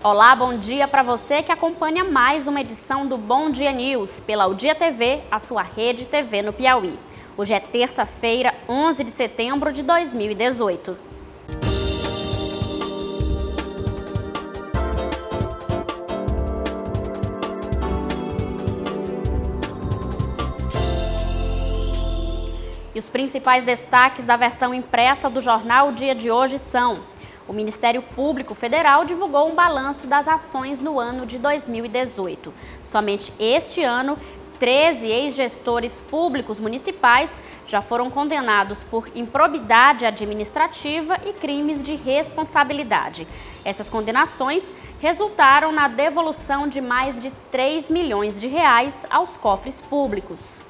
Olá, bom dia para você que acompanha mais uma edição do Bom Dia News pela O Dia TV, a sua rede TV no Piauí. Hoje é terça-feira, 11 de setembro de 2018. E os principais destaques da versão impressa do jornal O Dia de hoje são: o Ministério Público Federal divulgou um balanço das ações no ano de 2018. Somente este ano, 13 ex-gestores públicos municipais já foram condenados por improbidade administrativa e crimes de responsabilidade. Essas condenações resultaram na devolução de mais de 3 milhões de reais aos cofres públicos.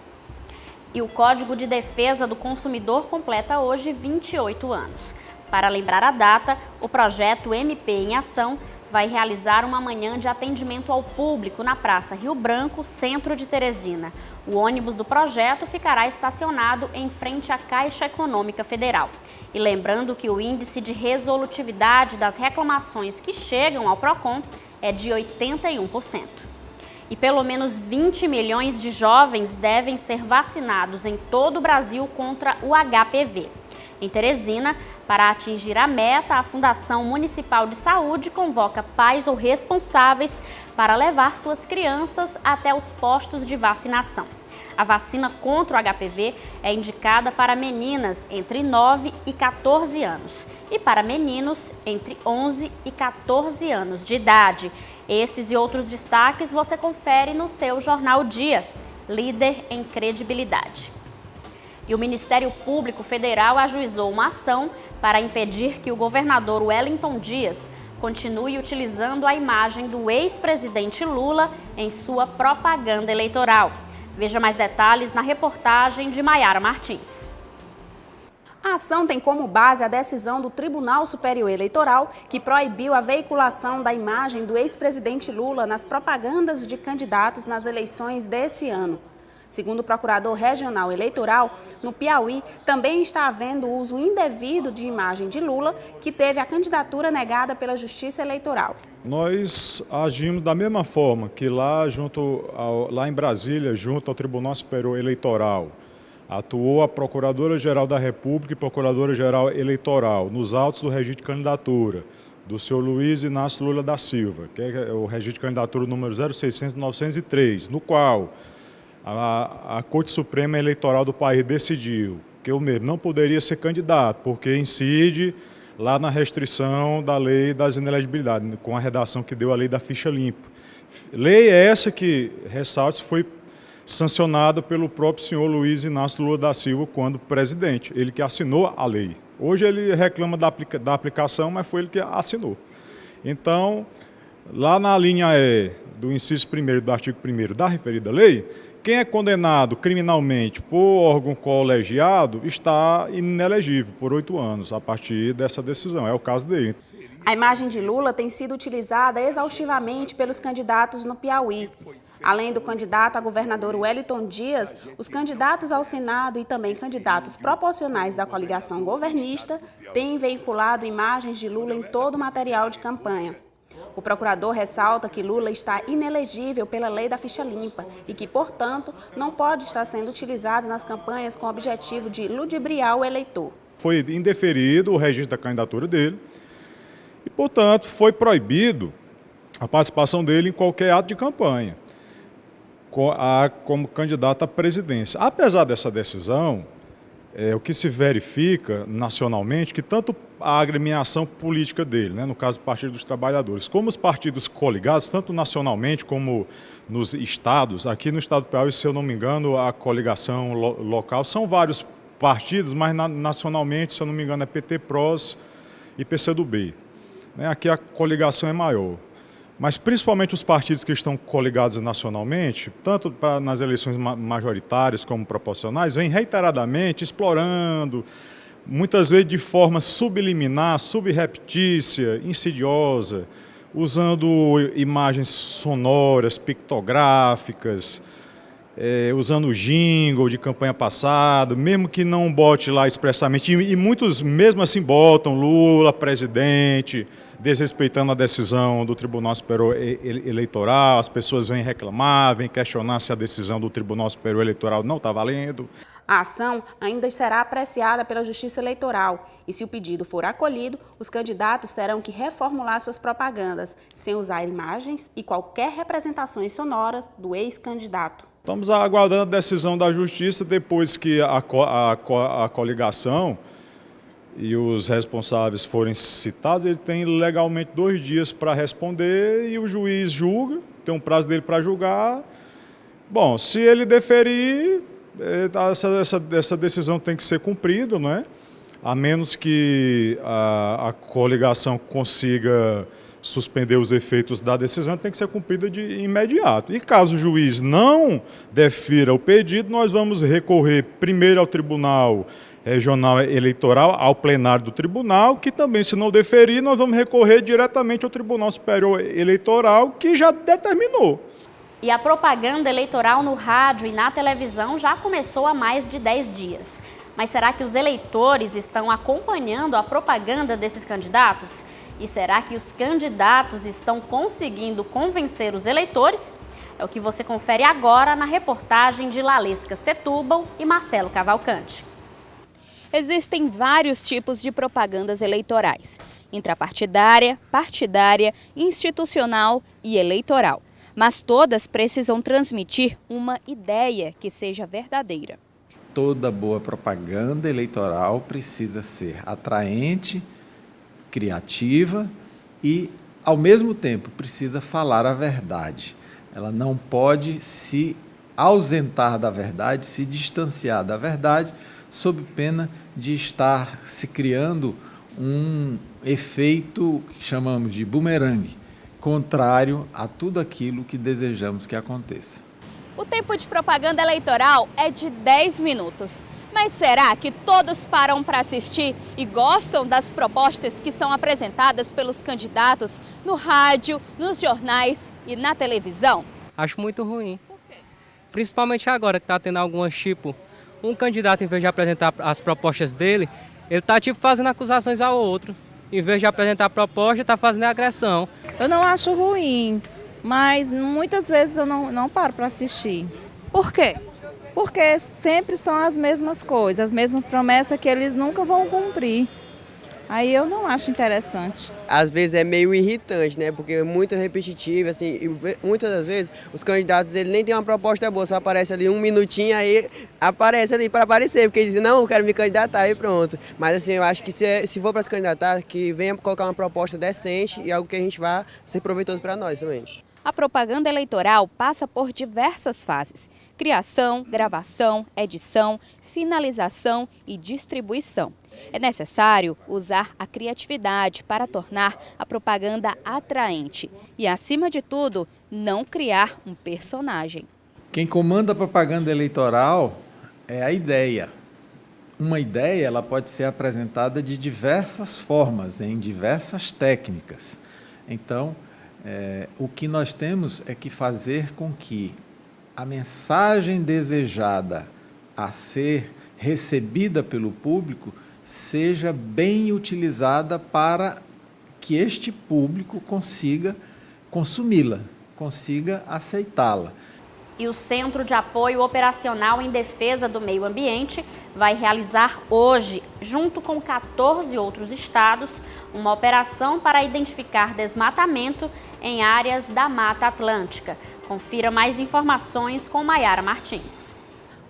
E o Código de Defesa do Consumidor completa hoje 28 anos. Para lembrar a data, o projeto MP em Ação vai realizar uma manhã de atendimento ao público na Praça Rio Branco, centro de Teresina. O ônibus do projeto ficará estacionado em frente à Caixa Econômica Federal. E lembrando que o índice de resolutividade das reclamações que chegam ao PROCON é de 81%. E pelo menos 20 milhões de jovens devem ser vacinados em todo o Brasil contra o HPV. Em Teresina, para atingir a meta, a Fundação Municipal de Saúde convoca pais ou responsáveis para levar suas crianças até os postos de vacinação. A vacina contra o HPV é indicada para meninas entre 9 e 14 anos e para meninos entre 11 e 14 anos de idade. Esses e outros destaques você confere no seu Jornal Dia, líder em credibilidade. E o Ministério Público Federal ajuizou uma ação para impedir que o governador Wellington Dias continue utilizando a imagem do ex-presidente Lula em sua propaganda eleitoral. Veja mais detalhes na reportagem de Maiara Martins. A ação tem como base a decisão do Tribunal Superior Eleitoral, que proibiu a veiculação da imagem do ex-presidente Lula nas propagandas de candidatos nas eleições desse ano. Segundo o procurador regional eleitoral, no Piauí também está havendo uso indevido de imagem de Lula, que teve a candidatura negada pela Justiça Eleitoral. Nós agimos da mesma forma que lá em Brasília, junto ao Tribunal Superior Eleitoral, atuou a Procuradora-Geral da República e Procuradora-Geral Eleitoral nos autos do registro de candidatura do senhor Luiz Inácio Lula da Silva, que é o registro de candidatura número 0600-903, no qual a Corte Suprema Eleitoral do país decidiu que eu mesmo não poderia ser candidato, porque incide lá na restrição da lei das inelegibilidades, com a redação que deu a lei da ficha limpa. Lei essa que, ressalta, foi sancionada pelo próprio senhor Luiz Inácio Lula da Silva quando presidente, ele que assinou a lei. Hoje ele reclama da aplicação, mas foi ele que assinou. Então, lá na linha E do inciso 1º do artigo 1º da referida lei, quem é condenado criminalmente por órgão colegiado está inelegível por 8 anos, a partir dessa decisão. É o caso dele. A imagem de Lula tem sido utilizada exaustivamente pelos candidatos no Piauí. Além do candidato a governador Wellington Dias, os candidatos ao Senado e também candidatos proporcionais da coligação governista têm veiculado imagens de Lula em todo o material de campanha. O procurador ressalta que Lula está inelegível pela lei da ficha limpa e que, portanto, não pode estar sendo utilizado nas campanhas com o objetivo de ludibriar o eleitor. Foi indeferido o registro da candidatura dele e, portanto, foi proibido a participação dele em qualquer ato de campanha como candidato à presidência. Apesar dessa decisão, o que se verifica nacionalmente, que tanto a agremiação política dele, no caso do Partido dos Trabalhadores, como os partidos coligados, tanto nacionalmente como nos estados, aqui no estado do Piauí, se eu não me engano, a coligação local, são vários partidos, mas nacionalmente, se eu não me engano, é PT, PROS e PCdoB. Aqui a coligação é maior. Mas principalmente os partidos que estão coligados nacionalmente, tanto nas eleições majoritárias como proporcionais, vêm reiteradamente explorando, muitas vezes de forma subliminar, subreptícia, insidiosa, usando imagens sonoras, pictográficas, usando jingle de campanha passada, mesmo que não bote lá expressamente, e muitos mesmo assim botam Lula, presidente, desrespeitando a decisão do Tribunal Superior Eleitoral, as pessoas vêm reclamar, vêm questionar se a decisão do Tribunal Superior Eleitoral não está valendo. A ação ainda será apreciada pela Justiça Eleitoral e, se o pedido for acolhido, os candidatos terão que reformular suas propagandas, sem usar imagens e qualquer representações sonoras do ex-candidato. Estamos aguardando a decisão da Justiça depois que a coligação e os responsáveis forem citados. Ele tem legalmente 2 dias para responder e o juiz julga, tem um prazo dele para julgar. Bom, se ele deferir, essa decisão tem que ser cumprida, não é? A menos que a coligação consiga suspender os efeitos da decisão, tem que ser cumprida de imediato. E caso o juiz não defira o pedido, nós vamos recorrer primeiro ao Tribunal Regional Eleitoral, ao plenário do tribunal, que também, se não deferir, nós vamos recorrer diretamente ao Tribunal Superior Eleitoral, que já determinou. E a propaganda eleitoral no rádio e na televisão já começou há mais de 10 dias. Mas será que os eleitores estão acompanhando a propaganda desses candidatos? E será que os candidatos estão conseguindo convencer os eleitores? É o que você confere agora na reportagem de Lalesca Setúbal e Marcelo Cavalcante. Existem vários tipos de propagandas eleitorais: intrapartidária, partidária, institucional e eleitoral. Mas todas precisam transmitir uma ideia que seja verdadeira. Toda boa propaganda eleitoral precisa ser atraente, criativa e, ao mesmo tempo, precisa falar a verdade. Ela não pode se ausentar da verdade, se distanciar da verdade, sob pena de estar se criando um efeito que chamamos de bumerangue, contrário a tudo aquilo que desejamos que aconteça. O tempo de propaganda eleitoral é de 10 minutos. Mas será que todos param para assistir e gostam das propostas que são apresentadas pelos candidatos no rádio, nos jornais e na televisão? Acho muito ruim. Por quê? Principalmente agora que está tendo algumas, um candidato, em vez de apresentar as propostas dele, ele está fazendo acusações ao outro. Em vez de apresentar a proposta, está fazendo agressão. Eu não acho ruim, mas muitas vezes eu não paro para assistir. Por quê? Porque sempre são as mesmas coisas, as mesmas promessas que eles nunca vão cumprir. Aí eu não acho interessante. Às vezes é meio irritante, né? Porque é muito repetitivo, assim, e muitas das vezes os candidatos ele nem tem uma proposta boa, só aparece ali um minutinho, aí aparece ali para aparecer, porque dizem, não, eu quero me candidatar e pronto. Mas assim, eu acho que se for para se candidatar, que venha colocar uma proposta decente e algo que a gente vá ser proveitoso para nós também. A propaganda eleitoral passa por diversas fases: criação, gravação, edição, finalização e distribuição. É necessário usar a criatividade para tornar a propaganda atraente e, acima de tudo, não criar um personagem. Quem comanda a propaganda eleitoral é a ideia. Uma ideia ela pode ser apresentada de diversas formas, em diversas técnicas. Então, o que nós temos é que fazer com que a mensagem desejada a ser recebida pelo público seja bem utilizada para que este público consiga consumi-la, consiga aceitá-la. E o Centro de Apoio Operacional em Defesa do Meio Ambiente vai realizar hoje, junto com 14 outros estados, uma operação para identificar desmatamento em áreas da Mata Atlântica. Confira mais informações com Maiara Martins.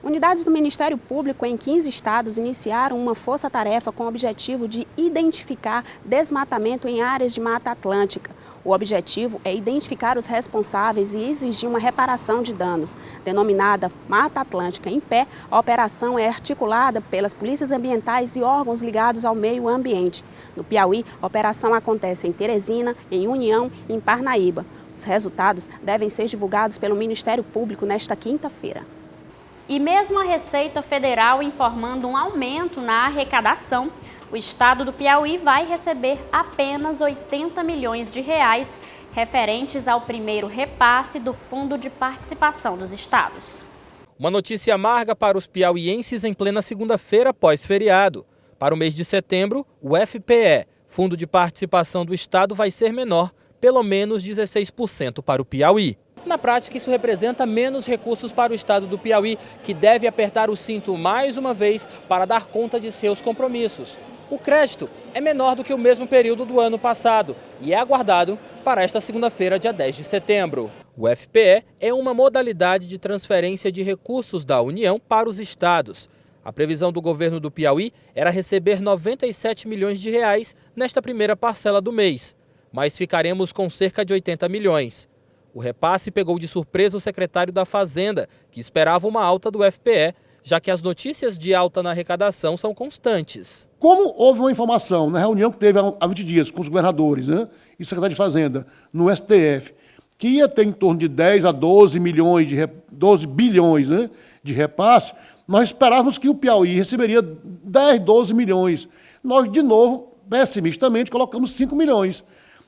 Unidades do Ministério Público em 15 estados iniciaram uma força-tarefa com o objetivo de identificar desmatamento em áreas de Mata Atlântica. O objetivo é identificar os responsáveis e exigir uma reparação de danos. Denominada Mata Atlântica em Pé, a operação é articulada pelas polícias ambientais e órgãos ligados ao meio ambiente. No Piauí, a operação acontece em Teresina, em União e em Parnaíba. Os resultados devem ser divulgados pelo Ministério Público nesta quinta-feira. E mesmo a Receita Federal informando um aumento na arrecadação, o estado do Piauí vai receber apenas R$80 milhões referentes ao primeiro repasse do Fundo de Participação dos Estados. Uma notícia amarga para os piauienses em plena segunda-feira pós-feriado. Para o mês de setembro, o FPE, Fundo de Participação do Estado, vai ser menor, pelo menos 16% para o Piauí. Na prática, isso representa menos recursos para o estado do Piauí, que deve apertar o cinto mais uma vez para dar conta de seus compromissos. O crédito é menor do que o mesmo período do ano passado e é aguardado para esta segunda-feira, dia 10 de setembro. O FPE é uma modalidade de transferência de recursos da União para os estados. A previsão do governo do Piauí era receber 97 milhões de reais nesta primeira parcela do mês, mas ficaremos com cerca de 80 milhões. O repasse pegou de surpresa o secretário da Fazenda, que esperava uma alta do FPE, já que as notícias de alta na arrecadação são constantes. Como houve uma informação na reunião que teve há 20 dias com os governadores, né, e secretário de Fazenda no STF, que ia ter em torno de 10 a 12 bilhões, né, de repasse, nós esperávamos que o Piauí receberia 10, 12 milhões. Nós, de novo, pessimistamente, colocamos 5 milhões.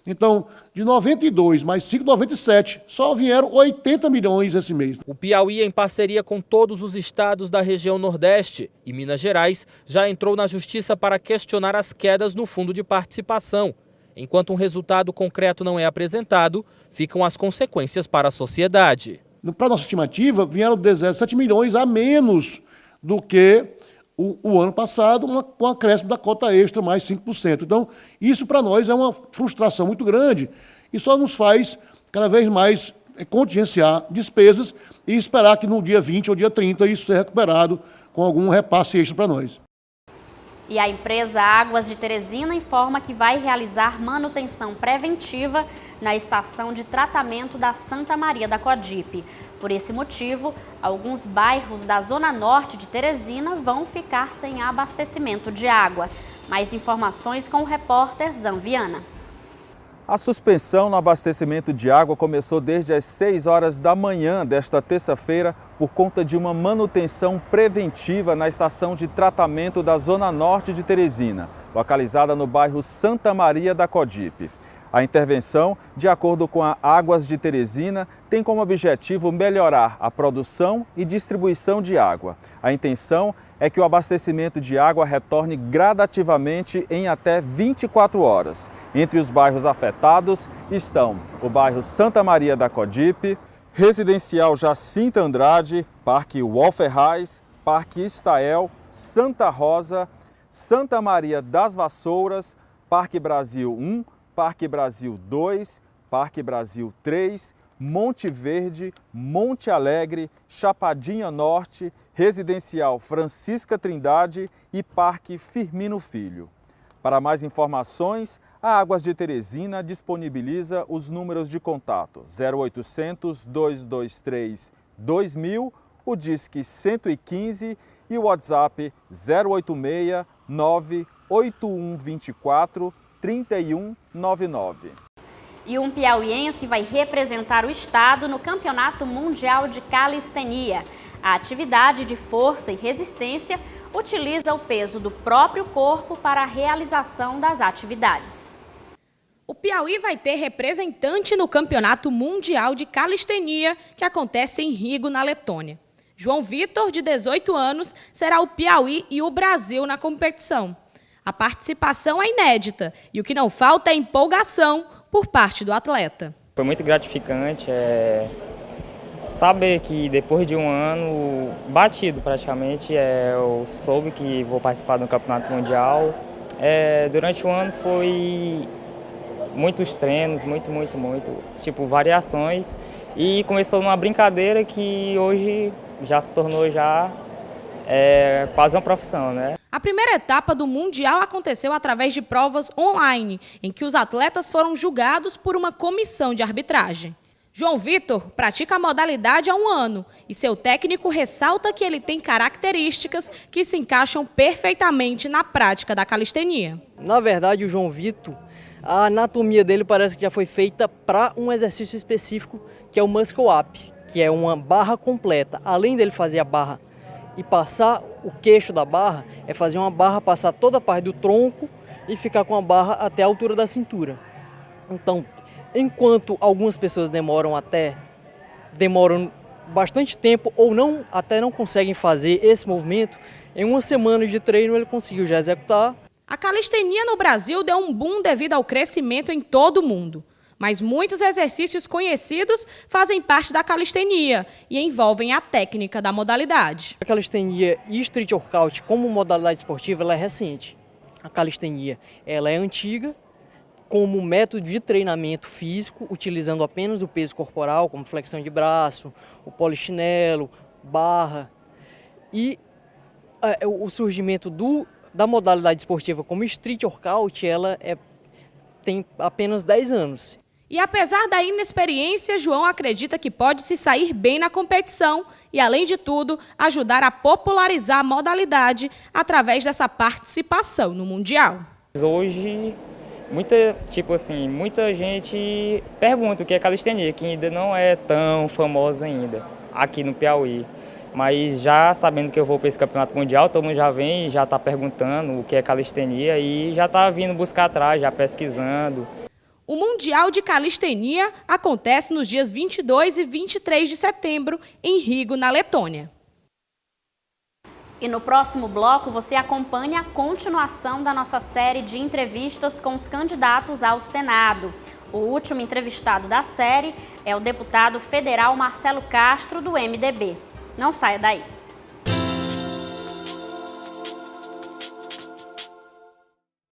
Então, de 92 mais 5, 97, só vieram 80 milhões esse mês. O Piauí, em parceria com todos os estados da região Nordeste e Minas Gerais, já entrou na Justiça para questionar as quedas no Fundo de Participação. Enquanto um resultado concreto não é apresentado, ficam as consequências para a sociedade. Para a nossa estimativa, vieram 17 milhões a menos do que o ano passado, com acréscimo da cota extra, mais 5%. Então, isso para nós é uma frustração muito grande e só nos faz cada vez mais contingenciar despesas e esperar que no dia 20 ou dia 30 isso seja recuperado com algum repasse extra para nós. E a empresa Águas de Teresina informa que vai realizar manutenção preventiva na estação de tratamento da Santa Maria da Codipe. Por esse motivo, alguns bairros da zona norte de Teresina vão ficar sem abastecimento de água. Mais informações com o repórter Zanviana. A suspensão no abastecimento de água começou desde as 6 horas da manhã desta terça-feira por conta de uma manutenção preventiva na estação de tratamento da Zona Norte de Teresina, localizada no bairro Santa Maria da Codipe. A intervenção, de acordo com a Águas de Teresina, tem como objetivo melhorar a produção e distribuição de água. A intenção é que o abastecimento de água retorne gradativamente em até 24 horas. Entre os bairros afetados estão o bairro Santa Maria da Codipe, Residencial Jacinta Andrade, Parque Wolferraz, Parque Estael, Santa Rosa, Santa Maria das Vassouras, Parque Brasil 1, Parque Brasil 2, Parque Brasil 3, Monte Verde, Monte Alegre, Chapadinha Norte, Residencial Francisca Trindade e Parque Firmino Filho. Para mais informações, a Águas de Teresina disponibiliza os números de contato 0800 223 2000, o Disque 115 e o WhatsApp 086 98124 3199. E um piauiense vai representar o estado no Campeonato Mundial de Calistenia. A atividade de força e resistência utiliza o peso do próprio corpo para a realização das atividades. O Piauí vai ter representante no Campeonato Mundial de Calistenia, que acontece em Rigo, na Letônia. João Vitor, de 18 anos, será o Piauí e o Brasil na competição. A participação é inédita e o que não falta é empolgação por parte do atleta. Foi muito gratificante saber que depois de um ano batido praticamente, eu soube que vou participar do Campeonato Mundial. Durante o ano foi muitos treinos, tipo variações, e começou numa brincadeira que hoje já se tornou quase uma profissão, né? A primeira etapa do Mundial aconteceu através de provas online, em que os atletas foram julgados por uma comissão de arbitragem. João Vitor pratica a modalidade há um ano e seu técnico ressalta que ele tem características que se encaixam perfeitamente na prática da calistenia. Na verdade, o João Vitor, a anatomia dele parece que já foi feita para um exercício específico, que é o muscle up, que é uma barra completa. Além dele fazer a barra e passar o queixo da barra, é fazer uma barra, passar toda a parte do tronco e ficar com a barra até a altura da cintura. Então, enquanto algumas pessoas demoram bastante tempo ou até não conseguem fazer esse movimento, em uma semana de treino ele conseguiu já executar. A calistenia no Brasil deu um boom devido ao crescimento em todo o mundo. Mas muitos exercícios conhecidos fazem parte da calistenia e envolvem a técnica da modalidade. A calistenia e street workout como modalidade esportiva ela é recente. A calistenia ela é antiga como método de treinamento físico, utilizando apenas o peso corporal, como flexão de braço, o polichinelo, barra. E o surgimento da modalidade esportiva como street workout, ela tem apenas 10 anos. E apesar da inexperiência, João acredita que pode se sair bem na competição e, além de tudo, ajudar a popularizar a modalidade através dessa participação no Mundial. Hoje, muita gente pergunta o que é calistenia, que ainda não é tão famosa ainda aqui no Piauí. Mas já sabendo que eu vou para esse campeonato mundial, todo mundo já vem e já está perguntando o que é calistenia e já está vindo buscar atrás, já pesquisando. O Mundial de Calistenia acontece nos dias 22 e 23 de setembro em Riga, na Letônia. E no próximo bloco você acompanha a continuação da nossa série de entrevistas com os candidatos ao Senado. O último entrevistado da série é o deputado federal Marcelo Castro, do MDB. Não saia daí.